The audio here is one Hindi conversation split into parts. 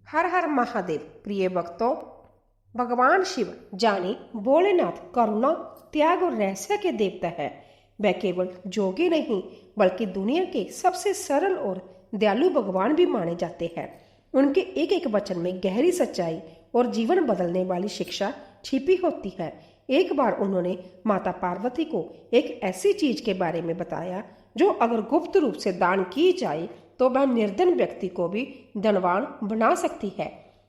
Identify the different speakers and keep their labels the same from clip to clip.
Speaker 1: हर हर महादेव। प्रिय भक्तों, भगवान शिव जाने भोलेनाथ करुणा, त्याग और रहस्य के देवता है। वह केवल जोगी नहीं बल्कि दुनिया के सबसे सरल और दयालु भगवान भी माने जाते हैं। उनके एक एक वचन में गहरी सच्चाई और जीवन बदलने वाली शिक्षा छिपी होती है। एक बार उन्होंने माता पार्वती को एक ऐसी चीज के बारे में बताया जो अगर गुप्त रूप से दान की जाए तो वह निर्धन व्यक्ति को भी धनवान बना सकती है।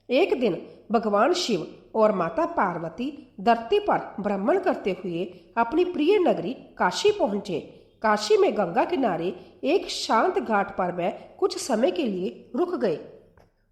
Speaker 1: एक दिन भगवान शिव और माता पार्वती धरती पर भ्रमण करते हुए अपनी प्रिय नगरी काशी पहुंचे। काशी में गंगा किनारे एक शांत घाट पर वह कुछ समय के लिए रुक गए।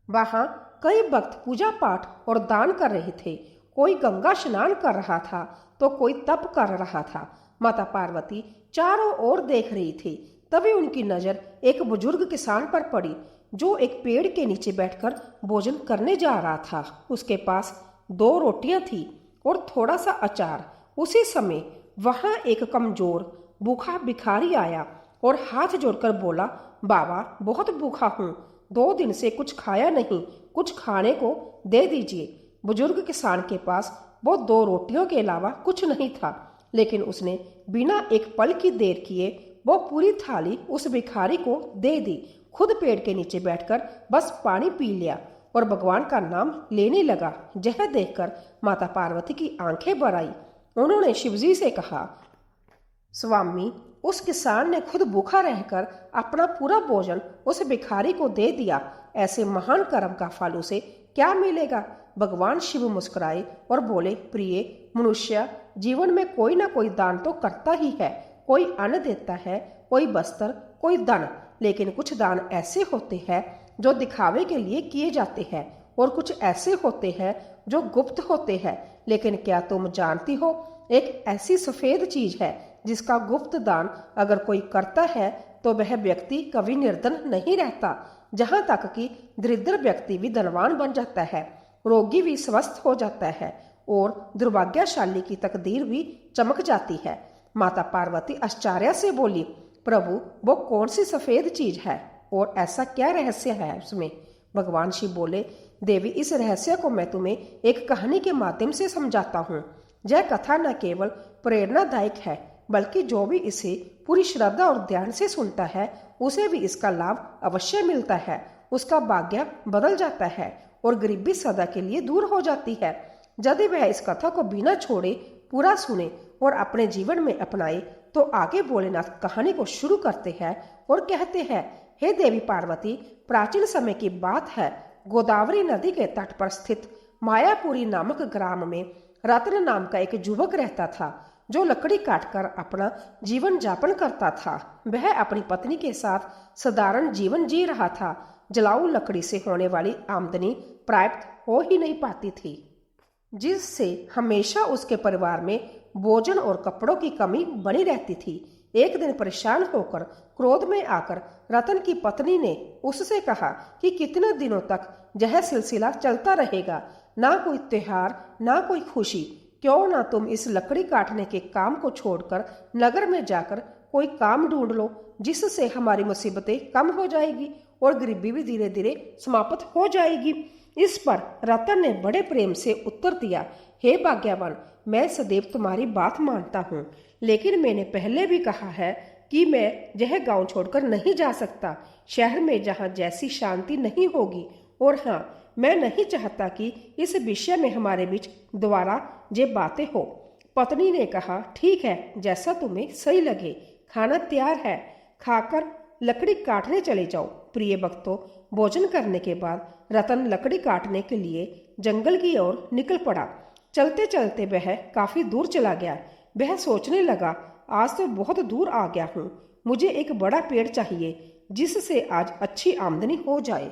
Speaker 1: वहां कई भक्त पूजा पाठ और दान कर रहे थे। कोई गंगा स्नान कर रहा था तो कोई तप कर रहा था। माता पार्वती चारों ओर देख रही थी। तभी उनकी नजर एक बुजुर्ग किसान पर पड़ी जो एक पेड़ के नीचे बैठकर भोजन करने जा रहा था। उसके पास 2 रोटियां थी और थोड़ा सा अचार। उसी समय वहां एक कमजोर भूखा भिखारी आया और हाथ जोड़कर बोला, बाबा बहुत भूखा हूँ, 2 दिन से कुछ खाया नहीं, कुछ खाने को दे दीजिए। बुजुर्ग किसान के पास वो 2 रोटियों के अलावा कुछ नहीं था, लेकिन उसने बिना एक पल की देर किए वो पूरी थाली उस भिखारी को दे दी। खुद पेड़ के नीचे बैठकर बस पानी पी लिया और भगवान का नाम लेने लगा। यह देखकर माता पार्वती की आंखें भर आई। उन्होंने शिवजी से कहा, स्वामी, उस किसान ने खुद भूखा रहकर अपना पूरा भोजन उस भिखारी को दे दिया। ऐसे महान कर्म का फल उसे क्या मिलेगा? भगवान शिव मुस्कुराए और बोले, प्रिय मनुष्य, जीवन में कोई ना कोई दान तो करता ही है। कोई अन्न देता है, कोई वस्त्र, कोई धन, लेकिन कुछ दान ऐसे होते हैं जो दिखावे के लिए किए जाते हैं और कुछ ऐसे होते हैं जो गुप्त होते हैं। लेकिन क्या तुम जानती हो, एक ऐसी सफेद चीज है जिसका गुप्त दान अगर कोई करता है तो वह व्यक्ति कभी निर्धन नहीं रहता। जहां तक कि दरिद्र व्यक्ति भी धनवान बन जाता है, रोगी भी स्वस्थ हो जाता है और दुर्भाग्यशाली की तकदीर भी चमक जाती है। माता पार्वती आश्चर्य से बोली, प्रभु, वो कौन सी सफेद चीज है और ऐसा क्या रहस्य है उसमें? भगवान शिव बोले, देवी, इस रहस्य को मैं तुम्हें एक कहानी के माध्यम से समझाता हूँ। यह कथा न केवल प्रेरणादायक है बल्कि जो भी इसे पूरी श्रद्धा और ध्यान से सुनता है उसे भी इसका लाभ अवश्य मिलता है। उसका भाग्य बदल जाता है और गरीबी सदा के लिए दूर हो जाती है। यदि वह इस कथा को बिना छोड़े पूरा सुने और अपने जीवन में अपनाए तो आगे भोलेनाथ कहानी को शुरू करते हैं और कहते हैं, हे देवी पार्वती, प्राचीन समय की बात है। गोदावरी नदी के तट पर स्थित मायापुरी नामक ग्राम में रत्न नाम का एक युवक रहता था जो लकड़ी काटकर अपना जीवन यापन करता था। वह अपनी पत्नी के साथ साधारण जीवन जी रहा था। जलाऊ लकड़ी से होने वाली आमदनी प्राप्त हो ही नहीं पाती थी, जिससे हमेशा उसके परिवार में भोजन और कपड़ों की कमी बनी रहती थी। एक दिन परेशान होकर क्रोध में आकर रतन की पत्नी ने उससे कहा कि कितने दिनों तक यह सिलसिला चलता रहेगा? ना कोई त्योहार, ना कोई खुशी। क्यों ना तुम इस लकड़ी काटने के काम को छोड़कर नगर में जाकर कोई काम ढूंढ लो, जिससे हमारी मुसीबतें कम हो जाएगी और गरीबी भी धीरे धीरे समाप्त हो जाएगी। इस पर रतन ने बड़े प्रेम से उत्तर दिया, हे भाग्यवान, मैं सदैव तुम्हारी बात मानता हूँ, लेकिन मैंने पहले भी कहा है कि मैं यह गांव छोड़कर नहीं जा सकता, शहर में जहाँ जैसी शांति नहीं होगी। और हाँ, मैं नहीं चाहता कि इस विषय में हमारे बीच दोबारा ये बातें हो। पत्नी ने कहा, ठीक है, जैसा तुम्हें सही लगे, खाना तैयार है, खाकर लकड़ी काटने चले जाओ। प्रिय भक्तों, भोजन करने के बाद रतन लकड़ी काटने के लिए जंगल की ओर निकल पड़ा। चलते चलते वह काफी दूर चला गया। वह सोचने लगा, आज तो बहुत दूर आ गया हूँ, मुझे एक बड़ा पेड़ चाहिए जिससे आज अच्छी आमदनी हो जाए।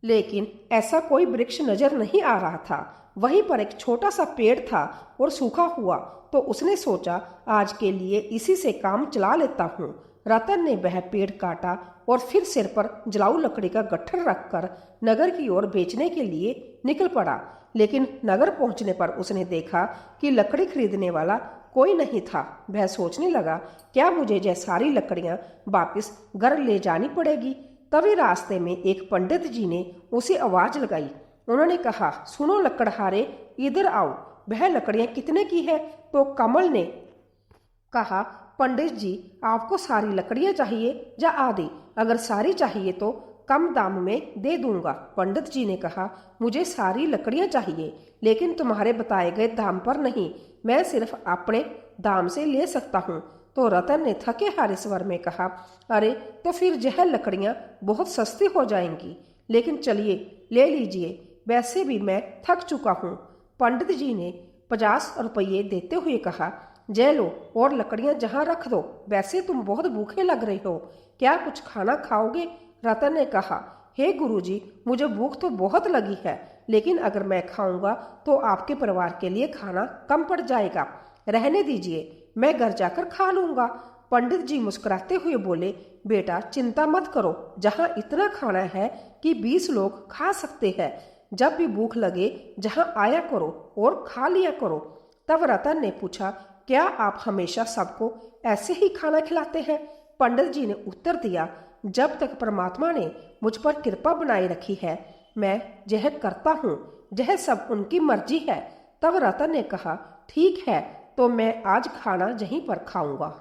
Speaker 1: लेकिन ऐसा कोई वृक्ष नजर नहीं आ रहा था। वहीं पर एक छोटा सा पेड़ था और सूखा हुआ, तो उसने सोचा, आज के लिए इसी से काम चला लेता हूँ। रतन ने वह पेड़ काटा और फिर सिर पर जलाऊ लकड़ी का गट्ठर रखकर नगर की ओर बेचने के लिए निकल पड़ा। लेकिन नगर पहुंचने पर उसने देखा कि लकड़ी खरीदने वाला कोई नहीं था। वह सोचने लगा, क्या मुझे यह सारी लकड़ियां वापस घर ले जानी पड़ेगी? तभी रास्ते में एक पंडित जी ने उसे आवाज लगाई। उन्होंने कहा, सुनो लकड़हारे, इधर आओ, वह लकड़ियां कितने की है? तो कमल ने कहा, पंडित जी, आपको सारी लकड़ियां चाहिए या आधी? अगर सारी चाहिए तो कम दाम में दे दूंगा। पंडित जी ने कहा, मुझे सारी लकड़ियां चाहिए, लेकिन तुम्हारे बताए गए दाम पर नहीं, मैं सिर्फ अपने दाम से ले सकता हूँ। तो रतन ने थके हारे स्वर में कहा, अरे तो फिर यह लकड़ियां बहुत सस्ती हो जाएंगी, लेकिन चलिए ले लीजिए, वैसे भी मैं थक चुका हूँ। पंडित जी ने 50 रुपये देते हुए कहा, जय लो और लकड़ियां जहाँ रख दो, वैसे तुम बहुत भूखे लग रहे हो, क्या कुछ खाना खाओगे? रतन ने कहा, हे गुरुजी, मुझे भूख तो बहुत लगी है, लेकिन अगर मैं खाऊंगा तो आपके परिवार के लिए खाना कम पड़ जाएगा, रहने दीजिए, मैं घर जाकर खा लूंगा। पंडित जी मुस्कुराते हुए बोले, बेटा चिंता मत करो, जहाँ इतना खाना है कि 20 लोग खा सकते हैं, जब भी भूख लगे जहाँ आया करो और खा लिया करो। तब रतन ने पूछा, क्या आप हमेशा सबको ऐसे ही खाना खिलाते हैं? पंडित जी ने उत्तर दिया, जब तक परमात्मा ने मुझ पर कृपा बनाए रखी है, मैं यह करता हूँ, यह सब उनकी मर्जी है। तब रतन ने कहा, ठीक है, तो मैं आज खाना यहीं पर खाऊंगा।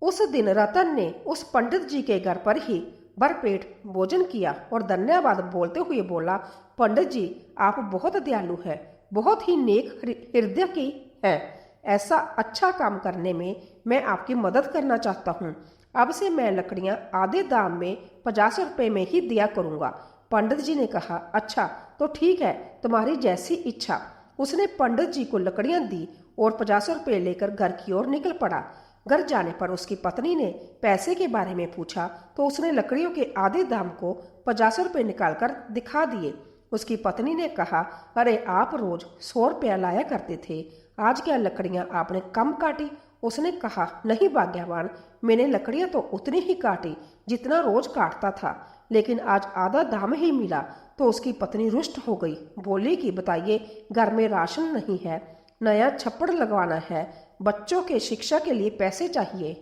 Speaker 1: उस दिन रतन ने उस पंडित जी के घर पर ही भरपेट भोजन किया और धन्यवाद बोलते हुए बोला, पंडित जी, आप बहुत दयालु हैं, बहुत ही नेक हृदय की हैं। ऐसा अच्छा काम करने में मैं आपकी मदद करना चाहता हूँ। अब से मैं लकड़ियाँ आधे दाम में 50 रुपये में ही दिया करूँगा। पंडित जी ने कहा, अच्छा तो ठीक है, तुम्हारी जैसी इच्छा। उसने पंडित जी को लकड़ियाँ दी और 50 रुपये लेकर घर की ओर निकल पड़ा। घर जाने पर उसकी पत्नी ने पैसे के बारे में पूछा तो उसने लकड़ियों के आधे दाम को 50 रुपये निकालकर दिखा दिए। उसकी पत्नी ने कहा, अरे आप रोज 100 रुपया लाया करते थे, आज क्या लकड़ियां आपने कम काटी? उसने कहा, नहीं भाग्यवान, मैंने लकड़ियां तो उतनी ही काटी जितना रोज काटता था, लेकिन आज आधा दाम ही मिला। तो उसकी पत्नी रुष्ट हो गई, बोली कि बताइए, घर में राशन नहीं है, नया छप्पड़ लगवाना है, बच्चों के शिक्षा के लिए पैसे चाहिए,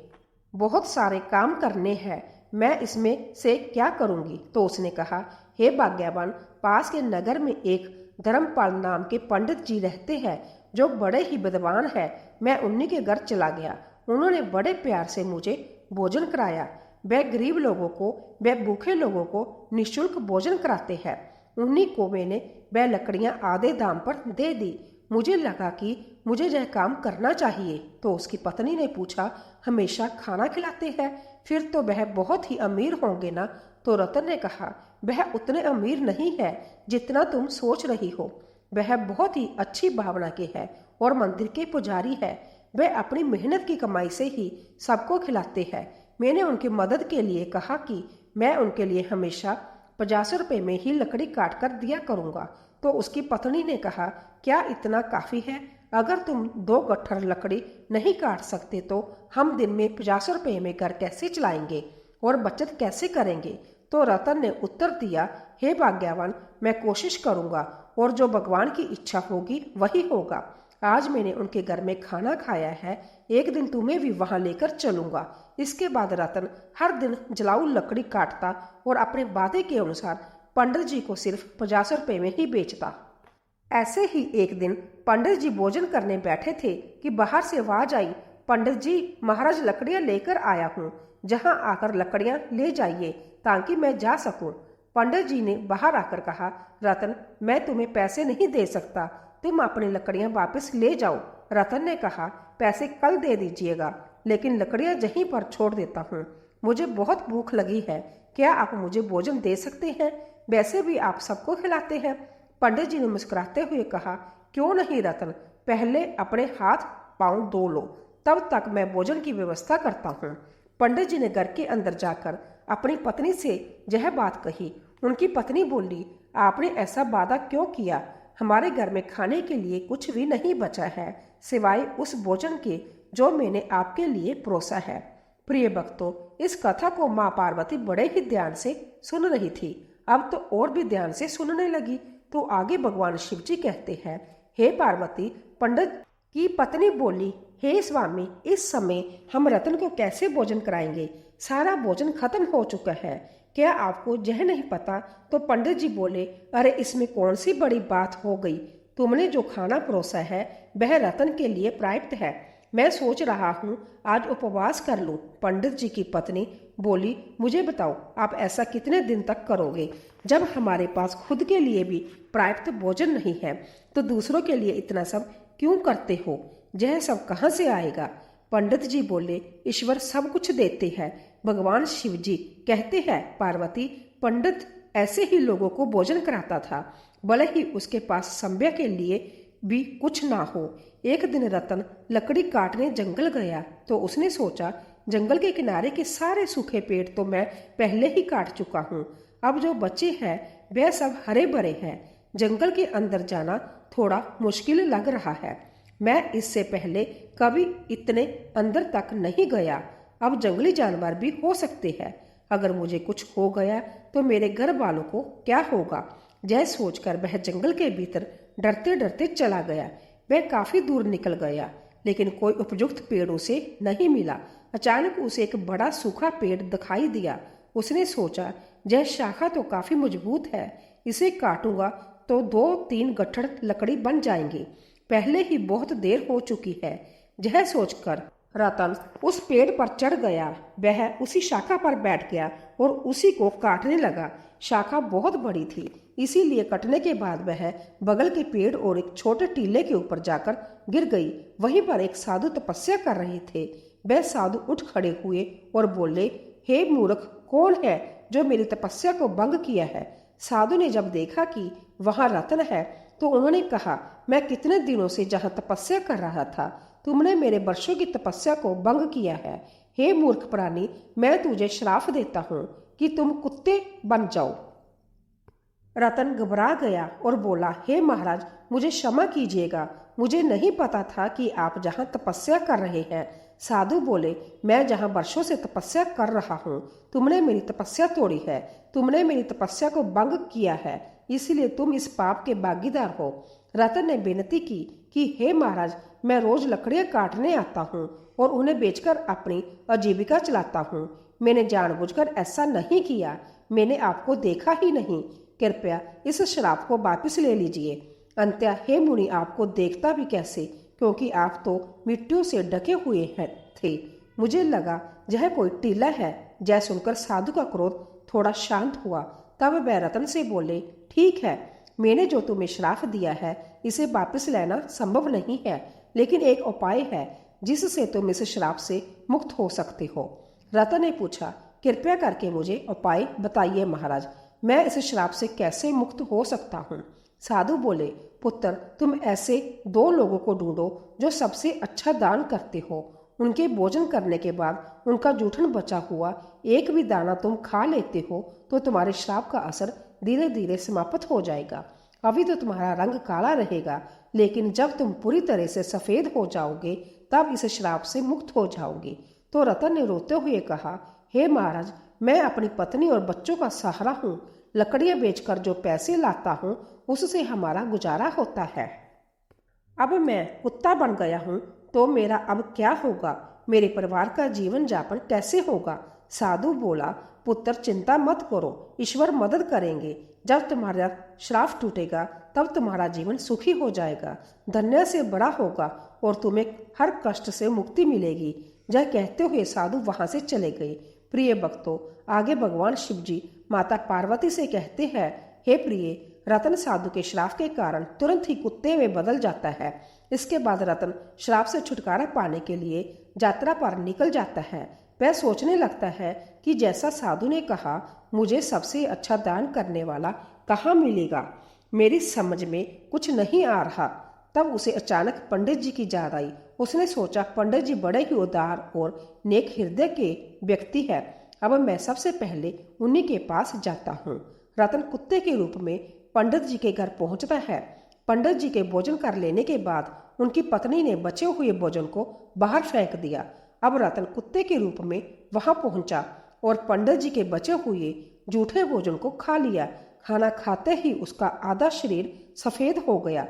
Speaker 1: बहुत सारे काम करने हैं, मैं इसमें से क्या करूंगी? तो उसने कहा, हे भाग्यवान, पास के नगर में एक धर्मपाल नाम के पंडित जी रहते हैं जो बड़े ही विद्वान हैं। मैं उन्हीं के घर चला गया, उन्होंने बड़े प्यार से मुझे भोजन कराया। वह गरीब लोगों को, वह भूखे लोगों को निःशुल्क भोजन कराते हैं। उन्हीं को मैंने वह लकड़ियां आधे दाम पर दे दी। मुझे लगा कि मुझे यह काम करना चाहिए। तो उसकी पत्नी ने पूछा, हमेशा खाना खिलाते हैं, फिर तो वह बहुत ही अमीर होंगे ना? तो रतन ने कहा, वह उतने अमीर नहीं है जितना तुम सोच रही हो, वह बहुत ही अच्छी भावना के है और मंदिर के पुजारी है। वह अपनी मेहनत की कमाई से ही सबको खिलाते हैं। मैंने उनकी मदद के लिए कहा कि मैं उनके लिए हमेशा 50 रुपये में ही लकड़ी काट कर दिया करूँगा। तो उसकी पत्नी ने कहा, क्या इतना काफ़ी है? अगर तुम 2 गट्ठर लकड़ी नहीं काट सकते तो हम दिन में 50 रुपये में घर कैसे चलाएंगे और बचत कैसे करेंगे? तो रतन ने उत्तर दिया, हे भाग्यवान, मैं कोशिश करूँगा और जो भगवान की इच्छा होगी वही होगा। आज मैंने उनके घर में खाना खाया है, एक दिन तुम्हें भी वहाँ लेकर चलूँगा। इसके बाद रतन हर दिन जलाऊ लकड़ी काटता और अपने वादे के अनुसार पंडित जी को सिर्फ 50 रुपये में ही बेचता। ऐसे ही एक दिन पंडित जी भोजन करने बैठे थे कि बाहर से आवाज आई, पंडित जी, महाराज लकड़ियां लेकर आया हूँ, जहाँ आकर लकड़ियां ले जाइए ताकि मैं जा सकूं। पंडित जी ने बाहर आकर कहा, रतन, मैं तुम्हें पैसे नहीं दे सकता, तुम अपनी लकड़ियां वापस ले जाओ। रतन ने कहा, पैसे कल दे दीजिएगा, लेकिन लकड़ियां यहीं पर छोड़ देता हूँ, मुझे बहुत भूख लगी है, क्या आप मुझे भोजन दे सकते हैं? वैसे भी आप सबको खिलाते हैं। पंडित जी ने मुस्कुराते हुए कहा, क्यों नहीं रतन, पहले अपने हाथ पांव धो लो, तब तक मैं भोजन की व्यवस्था करता हूँ। पंडित जी ने घर के अंदर जाकर अपनी पत्नी से यह बात कही। उनकी पत्नी बोली, आपने ऐसा वादा क्यों किया? हमारे घर में खाने के लिए कुछ भी नहीं बचा है सिवाय उस भोजन के जो मैंने आपके लिए परोसा है। प्रिय भक्तों, इस कथा को माँ पार्वती बड़े ही ध्यान से सुन रही थी, अब तो और भी ध्यान से सुनने लगी। तो आगे भगवान शिव जी कहते हैं, हे पार्वती, पंडित की पत्नी बोली, हे स्वामी, इस समय हम रतन को कैसे भोजन कराएंगे? सारा भोजन खत्म हो चुका है, क्या आपको यह नहीं पता? तो पंडित जी बोले, अरे इसमें कौन सी बड़ी बात हो गई। तुमने जो खाना परोसा है वह रतन के लिए प्राप्त है। मैं सोच रहा हूँ आज उपवास कर लूँ। पंडित जी की पत्नी बोली, मुझे बताओ आप ऐसा कितने दिन तक करोगे? जब हमारे पास खुद के लिए भी पर्याप्त भोजन नहीं है तो दूसरों के लिए इतना सब क्यों करते हो? यह सब कहाँ से आएगा? पंडित जी बोले, ईश्वर सब कुछ देते हैं। भगवान शिव जी कहते हैं, पार्वती, पंडित ऐसे ही लोगों को भोजन कराता था, भले ही उसके पास संभ्य के लिए भी कुछ ना हो। एक दिन रतन लकड़ी काटने जंगल गया तो उसने सोचा, जंगल के किनारे के सारे सूखे पेड़ तो मैं पहले ही काट चुका हूँ, अब जो बचे हैं वह सब हरे भरे हैं। जंगल के अंदर जाना थोड़ा मुश्किल लग रहा है। मैं इससे पहले कभी इतने अंदर तक नहीं गया। अब जंगली जानवर भी हो सकते हैं। अगर मुझे कुछ हो गया तो मेरे घर वालों को क्या होगा? यह सोचकर वह जंगल के भीतर डरते डरते चला गया। वह काफी दूर निकल गया लेकिन कोई उपयुक्त पेड़ उसे नहीं मिला। अचानक उसे एक बड़ा सूखा पेड़ दिखाई दिया। उसने सोचा, यह शाखा तो काफी मजबूत है, इसे काटूंगा तो 2-3 गट्ठर लकड़ी बन जाएंगी। पहले ही बहुत देर हो चुकी है। यह सोचकर रतन उस पेड़ पर चढ़ गया। वह उसी शाखा पर बैठ गया और उसी को काटने लगा। शाखा बहुत बड़ी थी, इसीलिए कटने के बाद वह बगल के पेड़ और एक छोटे टीले के ऊपर जाकर गिर गई। वहीं पर एक साधु तपस्या कर रहे थे। वह साधु उठ खड़े हुए और बोले, हे मूर्ख, कौन है जो मेरी तपस्या को भंग किया है? साधु ने जब देखा कि वहां रतन है तो उन्होंने कहा, मैं कितने दिनों से जहां तपस्या कर रहा था, तुमने मेरे वर्षों की तपस्या को भंग किया है। हे मूर्ख प्राणी, मैं तुझे श्राप देता हूँ कि तुम कुत्ते बन जाओ। रतन घबरा गया और बोला, हे महाराज, मुझे क्षमा कीजिएगा, मुझे नहीं पता था कि आप जहाँ तपस्या कर रहे हैं। साधु बोले, मैं जहाँ वर्षों से तपस्या कर रहा हूँ, तुमने मेरी तपस्या तोड़ी है, तुमने मेरी तपस्या को भंग किया है, इसलिए तुम इस पाप के भागीदार हो। रतन ने विनती की कि हे महाराज, मैं रोज लकड़ियां काटने आता हूँ और उन्हें बेचकर अपनी आजीविका चलाता हूँ। मैंने जानबूझकर ऐसा नहीं किया, मैंने आपको देखा ही नहीं। कृपया इस श्राप को वापस ले लीजिए। अंत्या, हे मुनि, आपको देखता भी कैसे, क्योंकि आप तो मिट्टियों से ढके हुए थे। मुझे लगा यह कोई टीला है। जय सुनकर साधु का क्रोध थोड़ा शांत हुआ। तब वह रतन से बोले, ठीक है, मैंने जो तुम्हें श्राप दिया है इसे वापस लेना संभव नहीं है, लेकिन एक उपाय है जिससे तुम इस श्राप से मुक्त हो सकते हो। रतन ने पूछा, कृपया करके मुझे उपाय बताइए महाराज, मैं इस श्राप से कैसे मुक्त हो सकता हूँ? साधु बोले, पुत्र, तुम ऐसे 2 लोगों को ढूंढो जो सबसे अच्छा दान करते हो। उनके भोजन करने के बाद उनका जूठन बचा हुआ एक भी दाना तुम खा लेते हो तो तुम्हारे श्राप का असर धीरे धीरे समाप्त हो जाएगा। अभी तो तुम्हारा रंग काला रहेगा, लेकिन जब तुम पूरी तरह से सफेद हो जाओगे तब इस श्राप से मुक्त हो जाओगे। तो रतन ने रोते हुए कहा, हे महाराज, मैं अपनी पत्नी और बच्चों का सहारा हूँ। लकड़ियां बेचकर जो पैसे लाता हूँ उससे हमारा गुजारा होता है। अब मैं कुत्ता बन गया हूँ तो मेरा अब क्या होगा? मेरे परिवार का जीवन यापन कैसे होगा? साधु बोला, पुत्र, चिंता मत करो, ईश्वर मदद करेंगे। जब तुम्हारा श्राप टूटेगा तब तुम्हारा जीवन सुखी हो जाएगा, धन्य से बड़ा होगा और तुम्हें हर कष्ट से मुक्ति मिलेगी। यह कहते हुए साधु वहां से चले गए। प्रिय भक्तों, आगे भगवान शिव जी माता पार्वती से कहते हैं, हे प्रिय, रतन साधु के श्राप के कारण तुरंत ही कुत्ते में बदल जाता है। इसके बाद रतन श्राप से छुटकारा पाने के लिए यात्रा पर निकल जाता है। वह सोचने लगता है कि जैसा साधु ने कहा, मुझे सबसे अच्छा दान करने वाला कहाँ मिलेगा, मेरी समझ में कुछ नहीं आ रहा। तब उसे अचानक पंडित जी की याद आई। उसने सोचा, पंडित जी बड़े ही उदार और नेक हृदय के व्यक्ति है, अब मैं सबसे पहले उन्हीं के पास जाता हूँ। रतन कुत्ते के रूप में पंडित जी के घर पहुंचता है। पंडित जी के भोजन कर लेने के बाद उनकी पत्नी ने बचे हुए भोजन को बाहर फेंक दिया। अब रतन कुत्ते के रूप में वहां पहुंचा और पंडित जी के बचे हुए जूठे भोजन को खा लिया। खाना खाते ही उसका आधा शरीर सफेद हो गया।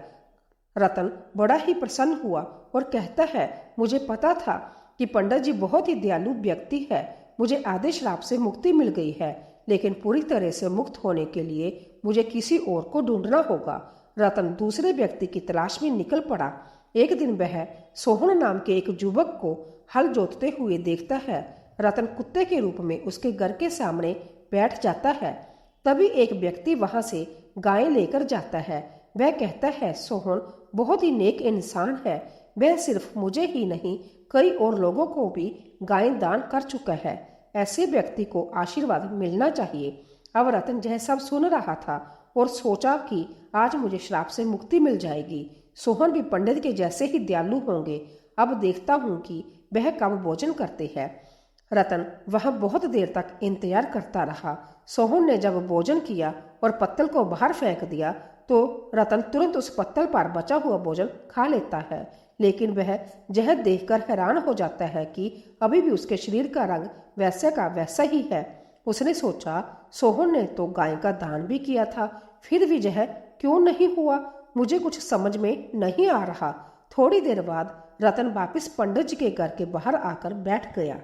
Speaker 1: रतन बड़ा ही प्रसन्न हुआ और कहता है, मुझे पता था कि पंडित जी बहुत ही दयालु व्यक्ति है, मुझे आधे श्राप से मुक्ति मिल गई है। लेकिन पूरी तरह से मुक्त होने के लिए मुझे किसी और को ढूंढना होगा। रतन दूसरे व्यक्ति की तलाश में निकल पड़ा। एक दिन वह सोहन नाम के एक युवक को हल जोतते हुए देखता है। रतन कुत्ते के रूप में उसके घर के सामने बैठ जाता है। तभी एक व्यक्ति वहां से गायें लेकर जाता है। वह कहता है, सोहन बहुत ही नेक इंसान है। वह सिर्फ मुझे ही नहीं, कई और लोगों को भी गायें दान कर चुका है। ऐसे व्यक्ति को आशीर्वाद मिलना चाहिए। अब रतन यह सब सुन रहा था और सोचा कि आज मुझे श्राप से मुक्ति मिल जाएगी। सोहन भी पंडित के जैसे ही दयालु होंगे। अब देखता हूँ कि वह कब भोजन करते हैं। रतन वहां बहुत देर तक इंतजार करता रहा। सोहन ने जब भोजन किया और पत्तल को बाहर फेंक दिया तो रतन तुरंत उस पत्तल पर बचा हुआ भोजन खा लेता है। लेकिन वह यह देखकर हैरान हो जाता है कि अभी भी उसके शरीर का रंग वैसे का वैसा ही है। उसने सोचा, सोहन ने तो गाय का दान भी किया था, फिर भी यह क्यों नहीं हुआ? मुझे कुछ समझ में नहीं आ रहा। थोड़ी देर बाद रतन वापस पंडित जी के घर के बाहर आकर बैठ गया।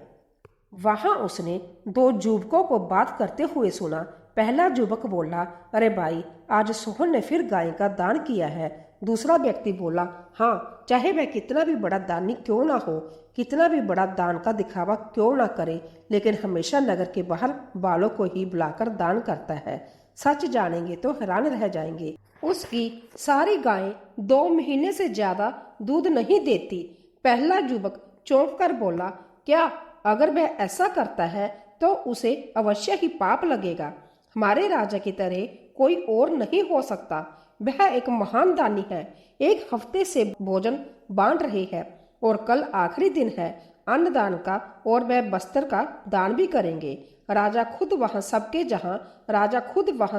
Speaker 1: वहां उसने दो युवकों को बात करते हुए सुना। पहला युवक बोला, अरे भाई, आज सोहन ने फिर गाय का दान किया है। दूसरा व्यक्ति बोला, हाँ, चाहे वह कितना भी बड़ा दानी क्यों ना हो, कितना भी बड़ा दान का दिखावा क्यों ना करे, लेकिन हमेशा नगर के बाहर बालों को ही बुलाकर दान करता है। सच जानेंगे तो हैरान रह जाएंगे। उसकी सारी गायें 2 महीने से ज्यादा दूध नहीं देती। पहला युवक चौंक कर बोला, क्या अगर वह ऐसा करता है तो उसे अवश्य ही पाप लगेगा। हमारे राजा की तरह कोई और नहीं हो सकता। वह एक महान दानी है। 1 हफ्ते से भोजन बांट रहे हैं और कल आखिरी दिन है अन्नदान का, और वह बस्तर का दान भी करेंगे। राजा खुद वहां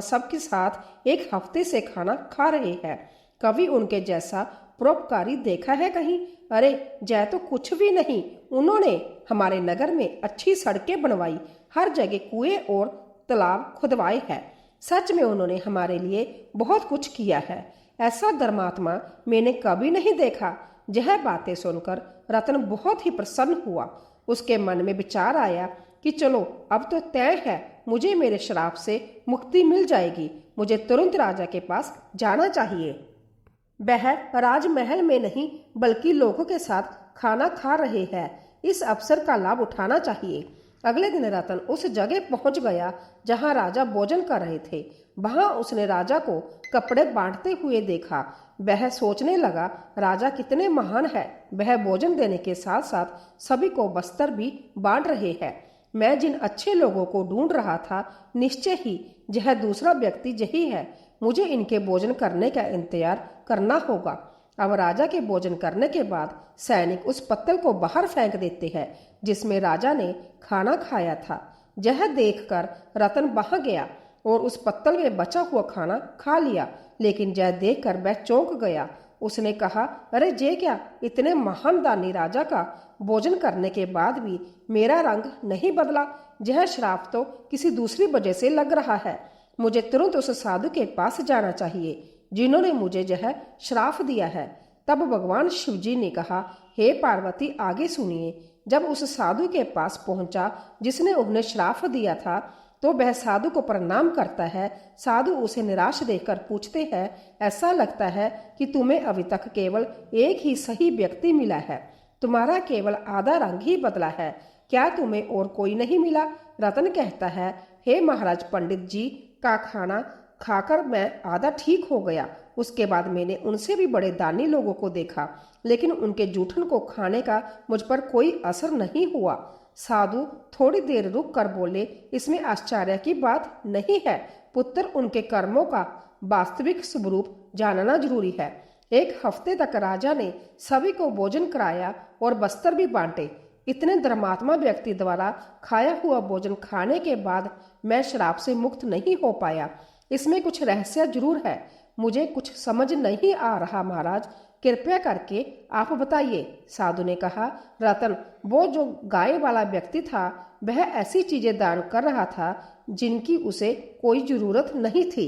Speaker 1: सबके साथ 1 हफ्ते से खाना खा रहे हैं। कभी उनके जैसा परोपकारी देखा है कहीं? अरे जय तो कुछ भी नहीं। उन्होंने हमारे नगर में अच्छी सड़कें बनवाई, हर जगह कुएं और तालाब खुदवाए हैं। सच में उन्होंने हमारे लिए बहुत कुछ किया है। ऐसा धर्मात्मा मैंने कभी नहीं देखा। यह बातें सुनकर रतन बहुत ही प्रसन्न हुआ। उसके मन में विचार आया कि चलो अब तो तय है, मुझे मेरे श्राप से मुक्ति मिल जाएगी। मुझे तुरंत राजा के पास जाना चाहिए। वह राजमहल में नहीं बल्कि लोगों के साथ खाना खा रहे हैं। इस अवसर का लाभ उठाना चाहिए। अगले दिन रतन उस जगह पहुंच गया जहां राजा भोजन कर रहे थे। वहां उसने राजा को कपड़े बांटते हुए देखा। वह सोचने लगा, राजा कितने महान है। वह भोजन देने के साथ साथ सभी को वस्त्र भी बांट रहे हैं। मैं जिन अच्छे लोगों को ढूंढ रहा था, निश्चय ही यह दूसरा व्यक्ति यही है। मुझे इनके भोजन करने का इंतजार करना होगा। अब राजा के भोजन करने के बाद सैनिक उस पत्तल को बाहर फेंक देते हैं जिसमें राजा ने खाना खाया था। यह देखकर रतन वहां गया और उस पत्तल में बचा हुआ खाना खा लिया, लेकिन यह देखकर वह चौंक गया। उसने कहा, अरे जे क्या, इतने महान दानी राजा का भोजन करने के बाद भी मेरा रंग नहीं बदला। यह श्राप तो किसी दूसरी वजह से लग रहा है। मुझे तुरंत उस साधु के पास जाना चाहिए जिन्होंने मुझे यह श्राप दिया है। तब भगवान शिवजी ने कहा, हे पार्वती, आगे सुनिए। जब उस साधु के पास पहुंचा जिसने उन्हें श्राप दिया था, तो वह साधु को प्रणाम करता है। साधु उसे निराश देखकर पूछते हैं, ऐसा लगता है कि तुम्हें अभी तक केवल एक ही सही व्यक्ति मिला है। तुम्हारा केवल आधा रंग ही बदला है। क्या तुम्हें और कोई नहीं मिला? रतन कहता है, हे महाराज, पंडित जी का खाना खाकर मैं आधा ठीक हो गया। उसके बाद मैंने उनसे भी बड़े दानी लोगों को देखा, लेकिन उनके जूठन को खाने का मुझ पर कोई असर नहीं हुआ। साधु थोड़ी देर रुक कर बोले, इसमें आश्चर्य की बात नहीं है पुत्र, उनके कर्मों का वास्तविक स्वरूप जानना जरूरी है। 1 हफ्ते तक राजा ने सभी को भोजन कराया और वस्त्र भी बांटे। इतने धर्मात्मा व्यक्ति द्वारा खाया हुआ भोजन खाने के बाद मैं श्राप से मुक्त नहीं हो पाया। इसमें कुछ रहस्य जरूर है। मुझे कुछ समझ नहीं आ रहा महाराज, कृपया करके आप बताइए। साधु ने कहा, रतन, वो जो गाय वाला व्यक्ति था, वह ऐसी चीजें दान कर रहा था जिनकी उसे कोई जरूरत नहीं थी।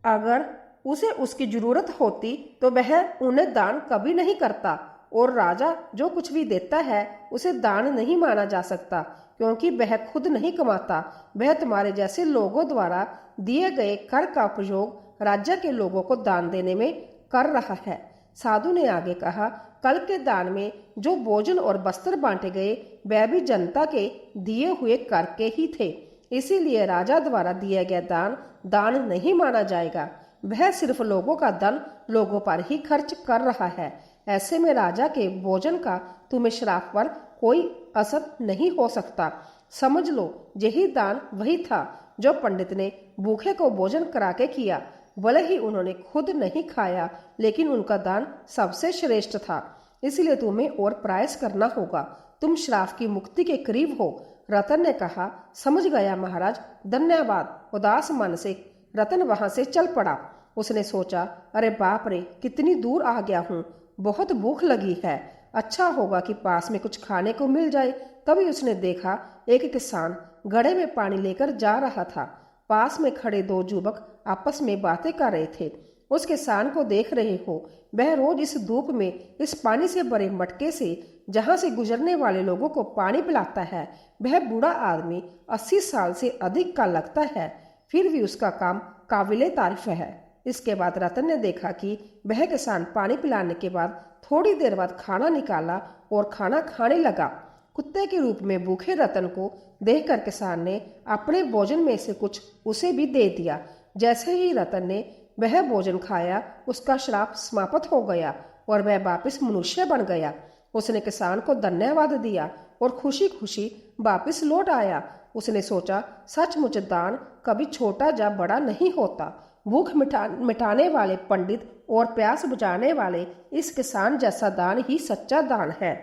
Speaker 1: अगर उसे उसकी जरूरत होती तो वह उन्हें दान कभी नहीं करता। और राजा जो कुछ भी देता है उसे दान नहीं माना जा सकता, क्योंकि वह खुद नहीं कमाता। वह तुम्हारे जैसे लोगों द्वारा दिए गए कर का उपयोग राज्य के लोगों को दान देने में कर रहा है। साधु ने आगे कहा, कल के दान में जो भोजन और वस्त्र बांटे गए वह भी जनता के दिए हुए कर के ही थे। इसीलिए राजा द्वारा दिया गया दान दान नहीं माना जाएगा। वह सिर्फ लोगों का धन लोगों पर ही खर्च कर रहा है। ऐसे में राजा के भोजन का तुम्हें श्राप पर कोई असर नहीं हो सकता। समझ लो, यही दान वही था जो पंडित ने भूखे को भोजन करा के किया। भले ही उन्होंने खुद नहीं खाया, लेकिन उनका दान सबसे श्रेष्ठ था। इसलिए तुम्हें और प्रयास करना होगा। तुम श्राप की मुक्ति के करीब हो। रतन ने कहा, समझ गया महाराज, धन्यवाद। उदास मन से रतन वहां से चल पड़ा। उसने सोचा, अरे बाप रे, कितनी दूर आ गया हूँ, बहुत भूख लगी है। अच्छा होगा कि पास में कुछ खाने को मिल जाए। तभी उसने देखा एक किसान घड़े में पानी लेकर जा रहा था। पास में खड़े दो युवक आपस में बातें कर रहे थे। उस किसान को देख रहे हो, वह रोज इस धूप में इस पानी से भरे मटके से जहां से गुजरने वाले लोगों को पानी पिलाता है। वह बूढ़ा आदमी 80 साल से अधिक का लगता है, फिर भी उसका काम काबिले तारीफ है। इसके बाद रतन ने देखा कि वह किसान पानी पिलाने के बाद थोड़ी देर बाद खाना निकाला और खाना खाने लगा। कुत्ते के रूप में भूखे रतन को देखकर किसान ने अपने भोजन में से कुछ उसे भी दे दिया। जैसे ही रतन ने वह भोजन खाया, उसका श्राप समाप्त हो गया और वह वापस मनुष्य बन गया। उसने किसान को धन्यवाद दिया और खुशी खुशी वापस लौट आया। उसने सोचा, सचमुच दान कभी छोटा या बड़ा नहीं होता। भूख मिटाने वाले पंडित और प्यास बुझाने वाले इस किसान जैसा दान ही सच्चा दान है।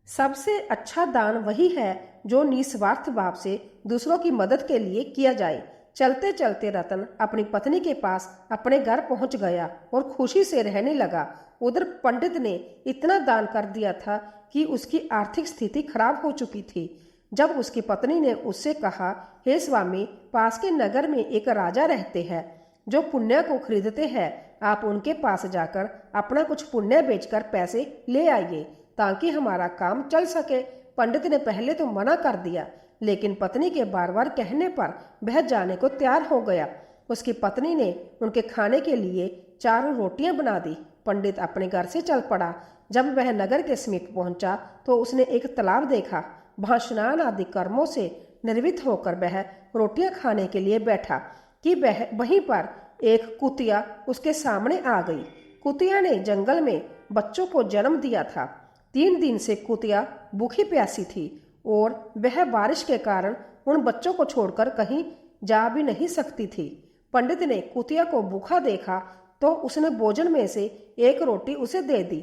Speaker 1: सबसे अच्छा दान वही है जो निस्वार्थ भाव से दूसरों की मदद के लिए किया जाए। चलते चलते रतन अपनी पत्नी के पास अपने घर पहुंच गया और खुशी से रहने लगा। उधर पंडित ने इतना दान कर दिया था कि उसकी आर्थिक स्थिति खराब हो चुकी थी। जब उसकी पत्नी ने उससे कहा, हे स्वामी, पास के नगर में एक राजा रहते हैं जो पुण्य को खरीदते हैं। आप उनके पास जाकर अपना कुछ पुण्य बेचकर पैसे ले आइए ताकि हमारा काम चल सके। पंडित ने पहले तो मना कर दिया, लेकिन पत्नी के बार बार कहने पर वह जाने को तैयार हो गया। उसकी पत्नी ने उनके खाने के लिए 4 रोटियां बना दी। पंडित अपने घर से चल पड़ा। जब वह नगर के समीप पहुंचा तो उसने एक तालाब देखा। वहां स्नान आदि कर्मों से निर्वृत्त होकर वह रोटियां खाने के लिए बैठा कि वहीं पर एक कुतिया उसके सामने आ गई। कुतिया ने जंगल में बच्चों को जन्म दिया था। 3 दिन से कुतिया भूखी प्यासी थी और वह बारिश के कारण उन बच्चों को छोड़कर कहीं जा भी नहीं सकती थी। पंडित ने कुतिया को भूखा देखा तो उसने भोजन में से एक रोटी उसे दे दी।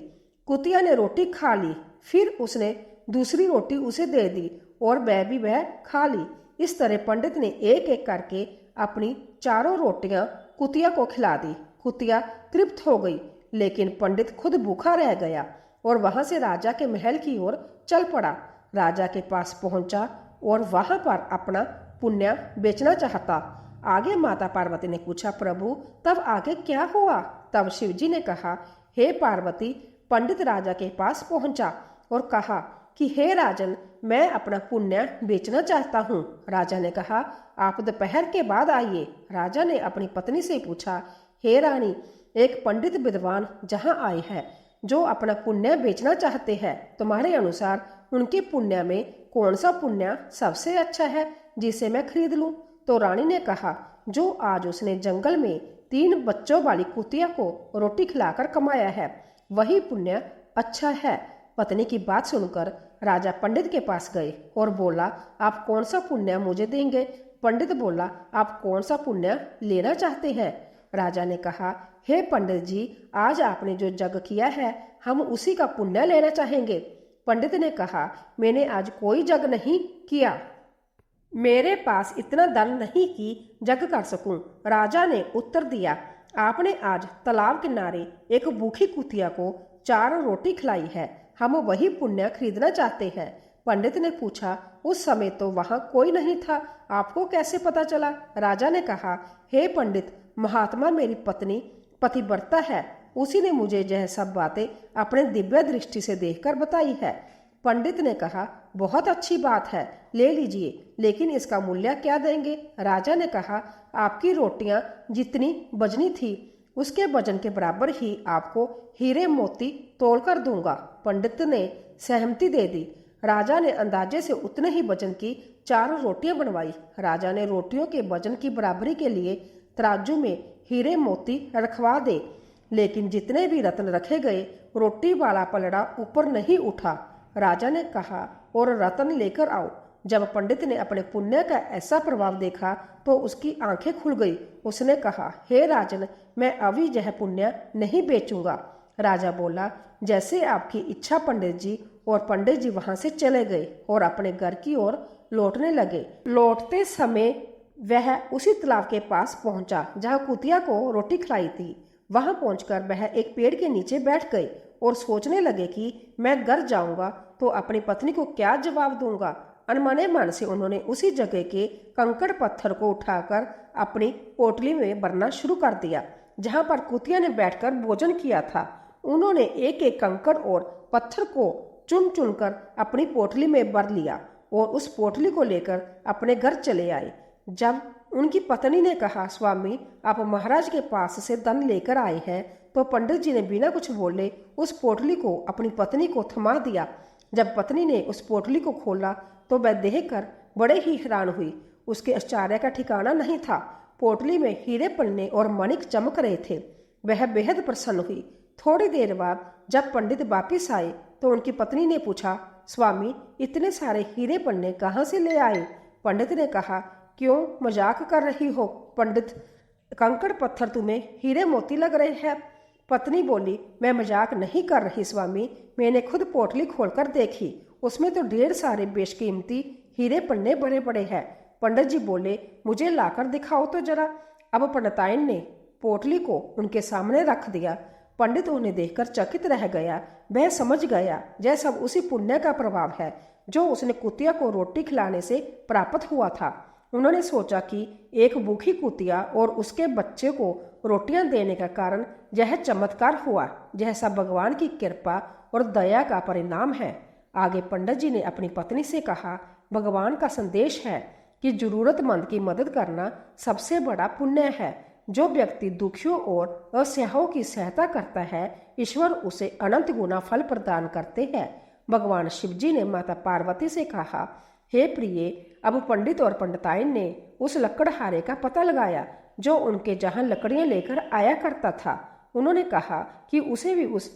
Speaker 1: कुतिया ने रोटी खा ली, फिर उसने दूसरी रोटी उसे दे दी और वह खा ली। इस तरह पंडित ने एक एक करके अपनी 4 रोटियां कुतिया को खिला दी। कुतिया तृप्त हो गई, लेकिन पंडित खुद भूखा रह गया और वहां से राजा के महल की ओर चल पड़ा। राजा के पास पहुंचा और वहां पर अपना पुण्य बेचना चाहता। आगे माता पार्वती ने पूछा, प्रभु तब आगे क्या हुआ? तब शिवजी ने कहा, हे पार्वती, पंडित राजा के पास पहुंचा और कहा कि हे राजन, मैं अपना पुण्य बेचना चाहता हूँ। राजा ने कहा, आप दोपहर के बाद आइए। राजा ने अपनी पत्नी से पूछा, हे रानी, एक पंडित विद्वान जहाँ आए हैं जो अपना पुण्य बेचना चाहते हैं। तुम्हारे अनुसार उनके पुण्य में कौन सा पुण्य सबसे अच्छा है जिसे मैं खरीद लूं? तो रानी ने कहा, जो आज उसने जंगल में 3 बच्चों वाली कुतिया को रोटी खिलाकर कमाया है, वही पुण्य अच्छा है। पत्नी की बात सुनकर राजा पंडित के पास गए और बोला, आप कौन सा पुण्य मुझे देंगे? पंडित बोला, आप कौन सा पुण्य लेना चाहते हैं? राजा ने कहा, हे पंडित जी, आज आपने जो यज्ञ किया है हम उसी का पुण्य लेना चाहेंगे। पंडित ने कहा, मैंने आज कोई यज्ञ नहीं किया, मेरे पास इतना धन नहीं कि यज्ञ कर सकूं। राजा ने उत्तर दिया, आपने आज तालाब किनारे एक भूखी कुतिया को 4 रोटी खिलाई है, हम वही पुण्य खरीदना चाहते हैं। पंडित ने पूछा, उस समय तो वहां कोई नहीं था, आपको कैसे पता चला? राजा ने कहा, हे पंडित, महात्मा मेरी पत्नी पतिव्रता है, उसी ने मुझे यह सब बातें अपने दिव्य दृष्टि से देखकर बताई है। पंडित ने कहा, बहुत अच्छी बात है, ले लीजिए, लेकिन इसका मूल्य क्या देंगे? राजा ने कहा, आपकी रोटियां जितनी वजनी थी उसके वजन के बराबर ही आपको हीरे मोती तोड़कर दूंगा। पंडित ने सहमति दे दी। राजा ने अंदाजे से उतने ही वजन की 4 रोटियां बनवाई। राजा ने रोटियों के वजन की बराबरी के लिए तराजू में हीरे मोती रखवा दे, लेकिन जितने भी रत्न रखे गए, रोटी वाला पलड़ा ऊपर नहीं उठा। राजा ने कहा, और रत्न लेकर आओ। जब पंडित ने अपने पुण्य का ऐसा प्रभाव देखा तो उसकी आंखें खुल गई। उसने कहा, हे राजन, मैं अभी यह पुण्य नहीं बेचूंगा। राजा बोला, जैसे आपकी इच्छा पंडित जी। और पंडित जी वहां से चले गए और अपने घर की ओर लौटने लगे। लौटते समय वह उसी तालाब के पास पहुंचा जहां कुतिया को रोटी खिलाई थी। वहां पहुंचकर वह एक पेड़ के नीचे बैठ गए और सोचने लगे कि मैं घर जाऊंगा तो अपनी पत्नी को क्या जवाब दूंगा। अनमने मन से उन्होंने उसी जगह के कंकड़ पत्थर को उठाकर अपनी पोटली में भरना शुरू कर दिया जहां पर कुतिया ने बैठकर भोजन किया था। उन्होंने एक एक कंकड़ और पत्थर को चुन चुनकर अपनी पोटली में भर लिया और उस पोटली को लेकर अपने घर चले आए। जब उनकी पत्नी ने कहा, स्वामी, आप महाराज के पास से धन लेकर आए हैं, तो पंडित जी ने बिना कुछ बोले उस पोटली को अपनी पत्नी को थमा दिया। जब पत्नी ने उस पोटली को खोला तो वह देखकर बड़े ही हैरान हुई। उसके आश्चर्य का ठिकाना नहीं था। पोटली में हीरे पन्ने और मणिक चमक रहे थे। वह बेहद प्रसन्न हुई। थोड़ी देर बाद जब पंडित वापिस आए तो उनकी पत्नी ने पूछा, स्वामी, इतने सारे हीरे पन्ने कहाँ से ले आए? पंडित ने कहा, क्यों मजाक कर रही हो पंडित? कंकड़ पत्थर तुम्हें हीरे मोती लग रहे हैं। पत्नी बोली, मैं मजाक नहीं कर रही स्वामी, मैंने खुद पोटली खोलकर देखी, उसमें तो ढेर सारे बेशकीमती हीरे पन्ने बड़े बड़े हैं। पंडित जी बोले, मुझे लाकर दिखाओ तो जरा। अब पंडिताइन ने पोटली को उनके सामने रख दिया। पंडित उन्हें देखकर चकित रह गया। वह समझ गया यह सब उसी पुण्य का प्रभाव है जो उसने कुतिया को रोटी खिलाने से प्राप्त हुआ था। उन्होंने सोचा कि एक भूखी कुतिया और उसके बच्चे को रोटियां देने का कारण यह चमत्कार हुआ। यह सब भगवान की कृपा और दया का परिणाम है। आगे पंडित जी ने अपनी पत्नी से कहा, भगवान का संदेश है कि जरूरतमंद की मदद करना सबसे बड़ा पुण्य है। जो व्यक्ति दुखियों और असहायों की सहायता करता है, ईश्वर उसे अनंत गुना फल प्रदान करते हैं। भगवान शिव जी ने माता पार्वती से कहा, हे प्रिय, अब पंडित और पंडिताइन ने उस लकड़हारे का पता लगाया जो उनके जहां लकड़ियां लेकर आया करता था। उन्होंने कहा कि उसे भी उस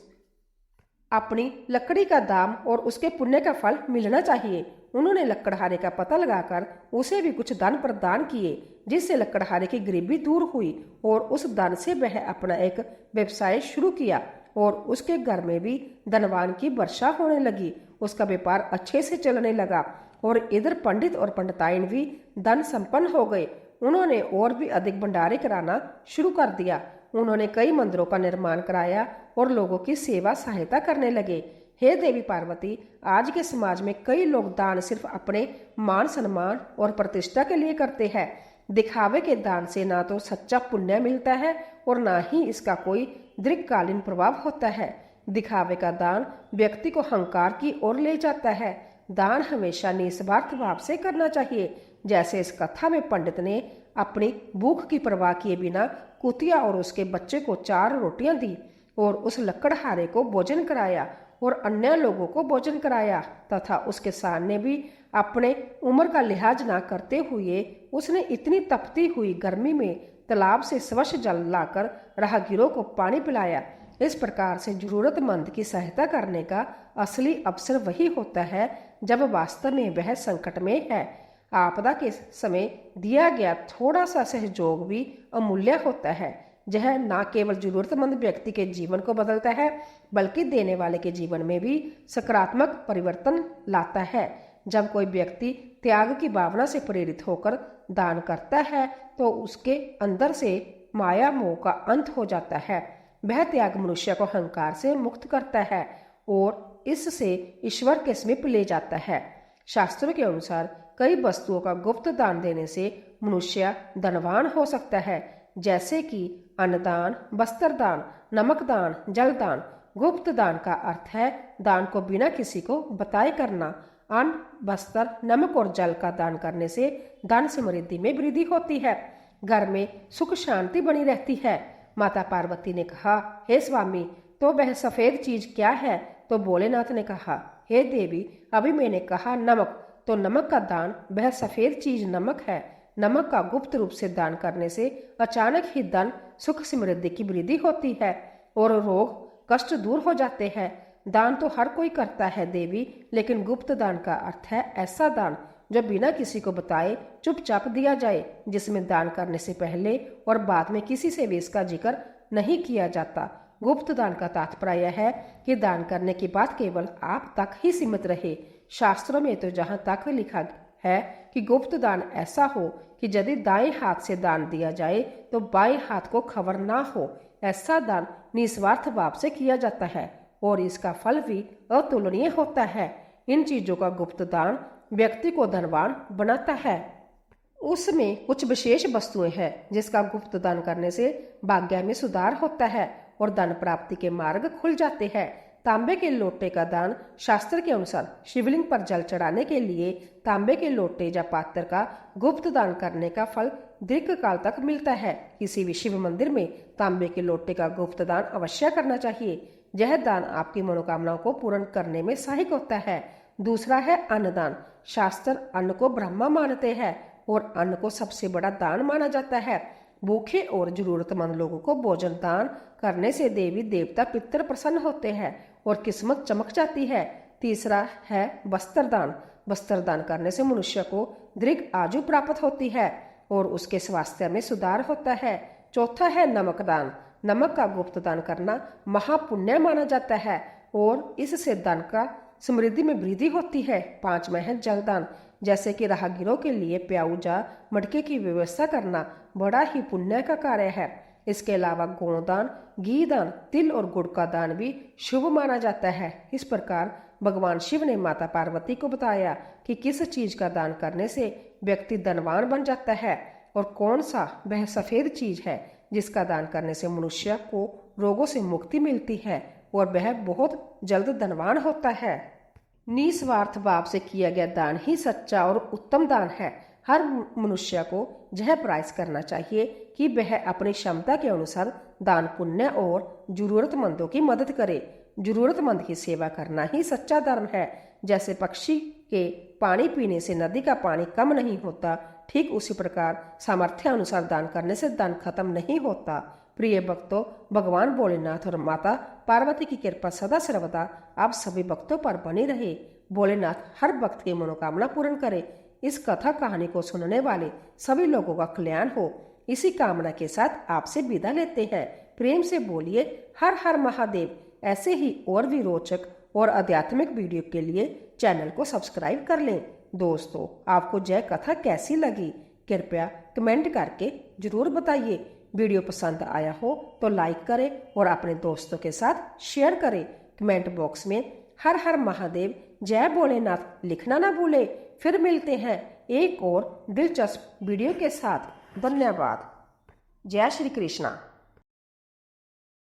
Speaker 1: अपनी लकड़ी का दाम और उसके पुण्य का फल मिलना चाहिए। उन्होंने लकड़हारे का पता लगाकर उसे भी कुछ दान प्रदान किए, जिससे लकड़हारे की गरीबी दूर हुई और उस दान से वह अपना एक व्यवसाय शुरू किया और उसके घर में भी धनवान की वर्षा होने लगी। उसका व्यापार अच्छे से चलने लगा और इधर पंडित और पंडिताइन भी धन संपन्न हो गए। उन्होंने और भी अधिक भंडारे कराना शुरू कर दिया। उन्होंने कई मंदिरों का निर्माण कराया और लोगों की सेवा सहायता करने लगे। हे देवी पार्वती, आज के समाज में कई लोग दान सिर्फ अपने मान सम्मान और प्रतिष्ठा के लिए करते हैं। दिखावे के दान से ना तो सच्चा पुण्य मिलता है और ना ही इसका कोई दीर्घकालीन प्रभाव होता है। दिखावे का दान व्यक्ति को अहंकार की ओर ले जाता है। दान हमेशा निस्वार्थ भाव से करना चाहिए। जैसे इस कथा में पंडित ने अपनी भूख की परवाह किए बिना कुतिया और उसके बच्चे को 4 रोटियां दी और उस लकड़हारे को भोजन कराया और अन्य लोगों को भोजन कराया, तथा उसके सामने भी अपने उम्र का लिहाज न करते हुए उसने इतनी तपती हुई गर्मी में तालाब से स्वच्छ जल लाकर राहगीरों को पानी पिलाया। इस प्रकार से जरूरतमंद की सहायता करने का असली अवसर वही होता है जब वास्तव में वह संकट में है। आपदा के समय दिया गया थोड़ा सा सहयोग भी अमूल्य होता है। यह न केवल जरूरतमंद व्यक्ति के जीवन को बदलता है बल्कि देने वाले के जीवन में भी सकारात्मक परिवर्तन लाता है। जब कोई व्यक्ति त्याग की भावना से प्रेरित होकर दान करता है तो उसके अंदर से माया मोह का अंत हो जाता है। वह त्याग मनुष्य को अहंकार से मुक्त करता है और इससे ईश्वर के समीप ले जाता है। शास्त्रों के अनुसार कई वस्तुओं का गुप्त दान देने से मनुष्य धनवान हो सकता है। जैसे कि अन्नदान, वस्त्रदान, नमकदान, जलदान। गुप्त दान का अर्थ है दान को बिना किसी को बताए करना। अन्न, वस्त्र, नमक और जल का दान करने से धन समृद्धि में वृद्धि होती है, घर में सुख शांति बनी रहती है। माता पार्वती ने कहा, हे स्वामी, तो वह सफेद चीज क्या है? तो भोलेनाथ ने कहा, हे देवी, अभी मैंने कहा नमक, तो नमक का दान वह सफेद चीज नमक है। नमक का गुप्त रूप से दान करने से अचानक ही धन, सुख, समृद्धि की वृद्धि होती है और रोग, कष्ट दूर हो जाते हैं। दान तो हर कोई करता है देवी, लेकिन गुप्त दान का अर्थ है ऐसा दान जो बिना किसी को बताए चुपचाप दिया जाए, जिसमें दान करने से पहले और बाद में किसी से भी इसका जिक्र नहीं किया जाता। गुप्त दान का तात्पर्य है कि दान करने की बात केवल आप तक ही सीमित रहे। शास्त्रों में तो जहाँ तक लिखा है कि गुप्त दान ऐसा हो कि यदि दाएं हाथ से दान दिया जाए तो बाएं हाथ को खबर ना हो। ऐसा दान निस्वार्थ भाव से किया जाता है और इसका फल भी अतुलनीय होता है। इन चीजों का गुप्त दान व्यक्ति को धनवान बनाता है। उसमें कुछ विशेष वस्तुएं हैं जिसका गुप्त दान करने से भाग्य में सुधार होता है और धन प्राप्ति के मार्ग खुल जाते हैं। तांबे के लोटे का दान शास्त्र के अनुसार शिवलिंग पर जल चढ़ाने के लिए तांबे के लोटे या पात्र का गुप्त दान करने का फल दीर्घ काल तक मिलता है। किसी भी शिव मंदिर में तांबे के लोटे का गुप्त दान अवश्य करना चाहिए। यह दान आपकी मनोकामनाओं को पूर्ण करने में सहायक होता है। दूसरा है अन्नदान। शास्त्र अन्न को ब्रह्मा मानते हैं और अन्न को सबसे बड़ा दान माना जाता है। भूखे और जरूरतमंद लोगों को भोजन दान करने से देवी देवता पितर प्रसन्न होते हैं और किस्मत चमक जाती है। तीसरा है वस्त्र दान। वस्त्र दान करने से मनुष्य को दीर्घ आयु प्राप्त होती है और उसके स्वास्थ्य में सुधार होता है। चौथा है नमक दान। नमक का गुप्त दान करना महापुण्य माना जाता है और इससे धन का समृद्धि में वृद्धि होती है। पांचवा है जलदान। जैसे कि राहगीरों के लिए प्याऊजा मटके की व्यवस्था करना बड़ा ही पुण्य का कार्य है। इसके अलावा गोदान, घी दान, तिल और गुड़ का दान भी शुभ माना जाता है। इस प्रकार भगवान शिव ने माता पार्वती को बताया कि किस चीज का दान करने से व्यक्ति धनवान बन जाता है और कौन सा वह सफेद चीज है जिसका दान करने से मनुष्य को रोगों से मुक्ति मिलती है और वह बहुत जल्द धनवान होता है। निस्वार्थ भाव से किया गया दान ही सच्चा और उत्तम दान है। हर मनुष्य को यह प्रयास करना चाहिए कि वह अपनी क्षमता के अनुसार दान पुण्य और जरूरतमंदों की मदद करे। जरूरतमंद की सेवा करना ही सच्चा धर्म है। जैसे पक्षी के पानी पीने से नदी का पानी कम नहीं होता, ठीक उसी प्रकार सामर्थ्य अनुसार दान करने से धन खत्म नहीं होता। प्रिय भक्तों, भगवान भोलेनाथ और माता पार्वती की कृपा सदा सर्वदा आप सभी भक्तों पर बनी रहे। भोलेनाथ हर भक्त की मनोकामना पूर्ण करे। इस कथा कहानी को सुनने वाले सभी लोगों का कल्याण हो, इसी कामना के साथ आपसे विदा लेते हैं। प्रेम से बोलिए हर हर महादेव। ऐसे ही और भी रोचक और आध्यात्मिक वीडियो के लिए चैनल को सब्सक्राइब कर लें। दोस्तों, आपको यह कथा कैसी लगी कृपया कमेंट करके जरूर बताइए। वीडियो पसंद आया हो तो लाइक करें और अपने दोस्तों के साथ शेयर करें। कमेंट बॉक्स में हर हर महादेव, जय भोलेनाथ लिखना ना भूले। फिर मिलते हैं एक और दिलचस्प वीडियो के साथ। धन्यवाद। जय श्री कृष्णा।